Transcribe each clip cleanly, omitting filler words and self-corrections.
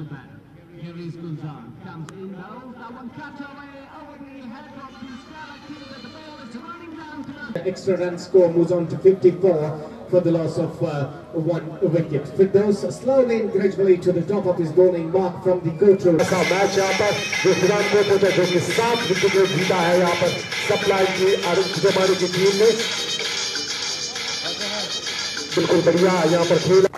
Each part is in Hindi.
to bat. Here is Gunzan, comes in low, that one cut away over the head of Piscalaki, but the ball is running down to the... Extra run score moves on to 54 for the loss of 1 wicket. Firdaus slowly and gradually to the top of his bowling mark from the coach. ऐसा मैच यहाँ पर जो सुल्तानपुर जो कि 7 विकेट जीता है यहाँ पर सप्लाई की आरुख की टीम ने बिल्कुल बढ़िया यहाँ पर खेला।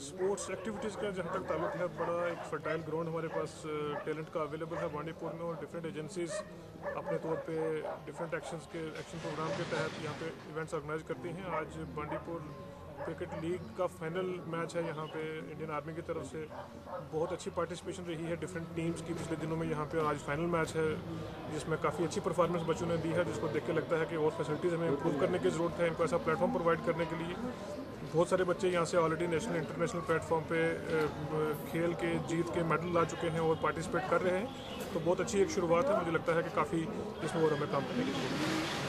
स्पोर्ट्स एक्टिविटीज़ का जहाँ तक ताल्लुक है, बड़ा एक फर्टाइल ग्राउंड हमारे पास टैलेंट का अवेलेबल है बांडीपुर में, और डिफरेंट एजेंसीज अपने तौर पे डिफरेंट एक्शन प्रोग्राम के तहत यहाँ पे इवेंट्स ऑर्गेनाइज करती हैं। आज बांडीपुर क्रिकेट लीग का फाइनल मैच है यहाँ पे इंडियन आर्मी की तरफ से। बहुत अच्छी पार्टिसिपेशन रही है डिफरेंट टीम्स की पिछले दिनों में यहाँ पे, और आज फाइनल मैच है जिसमें काफ़ी अच्छी परफॉर्मेंस बच्चों ने दी है, जिसको देख के लगता है कि और फैसिलिटीज़ हमें इम्प्रूव करने की ज़रूरत है, इनको ऐसा प्लेटफॉर्म प्रोवाइड करने के लिए। बहुत सारे बच्चे यहाँ से ऑलरेडी नेशनल इंटरनेशनल प्लेटफॉर्म पे खेल के जीत के मेडल ला चुके हैं और पार्टिसिपेट कर रहे हैं, तो बहुत अच्छी एक शुरुआत है। मुझे लगता है कि काफ़ी इसमें और हमें काम करने की ज़रूरत है।